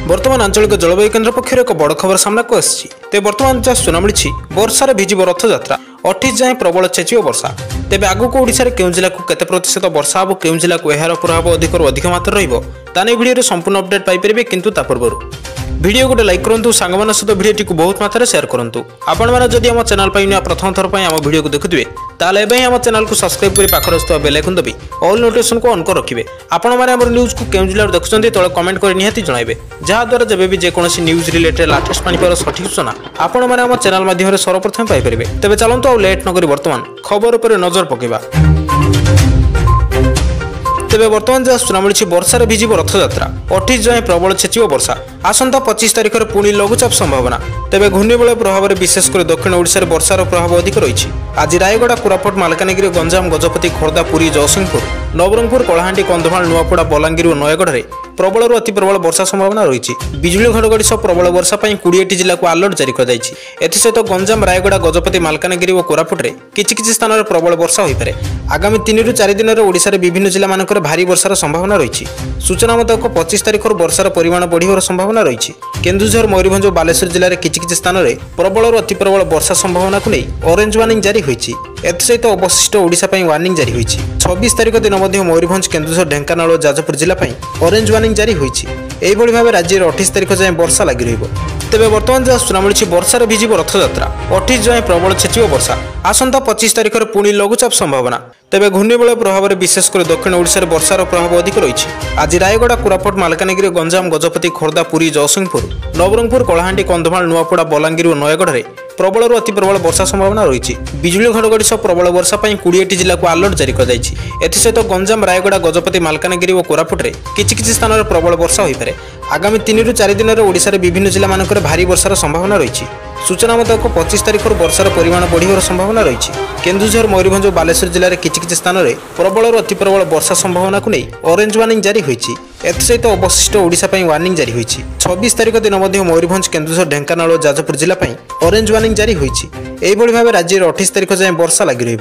बर्तमान आंचलिक जलवायु केन्द्र पक्षर एक बड़ खबर सामना को आसी तेज बर्तमान जहाँ सूचना मिली वर्षार भिजिब रथयात्रा 28 जाए प्रबल चेचिव वर्षा तेज आगक ओडिशा केउं जिला को केते प्रतिशत वर्षा हो केउं जिला को एहार प्रभाव अधिक अधिक मात्रा रहिबो ताने भिडियो संपूर्ण अपडेट पाई परिबे किंतु ता पूर्व वीडियो गोटे लाइक करूँ सांगमान सहित वीडियो को बहुत मात्रा शेयर करूँ आपण मैंने जदि आम चैनल पर प्रथम थर पर आम वीडियो को देखुए ताले आम चैनल को सब्सक्राइब कर पाखर आसुवा बेल आइकन दबी ऑल नोटिफिकेशन को ऑन कर रखिए आपण मैंने आम न्यूज को केउं जिल्ला देखुं तले कमेंट कर निहाती जणाइबे जहाँद्वारा जब भी जेकोसी न्यूज रिलेटेड लाटेस्ट पाणीपाग सठिक सूचना आपण मैंने आम चैनल माध्यम सर्वप्रथम पाइपर तेज चलतु आउ लेट नक बर्तमान खबर पर नजर पकेबा। तेज बर्तमान जहाँ सूचना मिली वर्षार भिजिब रथयात्रा 28 जाए प्रबल चेचिव वर्षा आसंता 25 तारिख में पुणी लघुचाप संभावना तेज घूर्णिबलय प्रभाव में विशेषकर दक्षिण ओडिशा वर्षार प्रभाव अधिक रही आज रायगड़ा कोरापुट मालकानगिरी गंजाम गजपति खोर्धा पुरी जयसिंहपुर नवरंगपुर कलाहांडी कंधमाल नुआपड़ा बलांगीर और नयगढ़ में प्रबल अति प्रबल वर्षा संभावना रही बिजुली घड़घड़ी सह प्रबल वर्षा 20 जिला को अलर्ट जारी कर सहित गंजाम रायगड़ा गजपति मालकानगिरी और कोरापुट में किछि स्थान में प्रबल वर्षा हो पारे आगामी 3 ରୁ 4 दिन में ओडिशा विभिन्न जिला मानक भारी वर्षार संभावना रही सूचना मुताबक 25 तारिख वर्षार परिमाण बढ़िबार संभावना रही केन्दुझर मयूरभंज और बालेश्वर जिले में किछि स्थान में प्रबल अति प्रबल वर्षा संभावना को नहीं ऑरेंज वार्निंग जारी होती सहित अवशिष्ट ओडिशा वार्निंग जारी होती 26 तारिख दिन मयूरभंज केन्दुझर ढेंकानाल और जाजपुर जिला ऑरेंज वार्निंग जारी होती एभली भाव राज्य 28 तारिख जाए वर्षा लगी रही तेज बर्तमान जहाँ सूचना मिली वर्षार भिजिब रथयात्रा 28 जाए प्रबल चेचिव वर्षा आसंता 25 तारिख में पुणी लघुचाप संभावना तेज घूर्णिबलय प्रभाव में विशेषकर दक्षिण ओडिशा वर्षार प्रभाव अधिक रही आज रायगड़ा कोरापुट मालकानगिरी गंजाम गजपति खोर्धा पुरी जयसिंहपुर नवरंगपुर कलाहांडी कंधमाल नुआपड़ा बलांगीर और नयगढ़ में प्रबल अति प्रबल वर्षा संभावना रही बिजुली घड़घड़ी सह प्रबल वर्षा 20 जिला को अलर्ट जारी कर सहित गंजाम रायगड़ा गजपति मालकानगिरी और कोरापुट में किछि स्थान में प्रबल वर्षा हो पारे आगामी 3 ରୁ 4 दिन में ओडिशा विभिन्न जिला मानक भारी वर्षार संभावना रही सूचना मुताबक 25 तारिख वर्षार परिमाण बढ़िबार संभावना रही केन्दुझर मयूरभंज और बालेश्वर जिले में किछि स्थान में प्रबल अति प्रबल वर्षा संभावना को नहीं ऑरेंज वार्निंग जारी होती सहित अवशिष्ट ओडिशा वार्निंग जारी होती 26 तारिख दिन मयूरभंज केन्दुझर ढेंकानाल और जाजपुर जिला ऑरेंज वार्निंग जारी होती एभली भाव राज्य 28 तारिख जाए वर्षा लगी रही।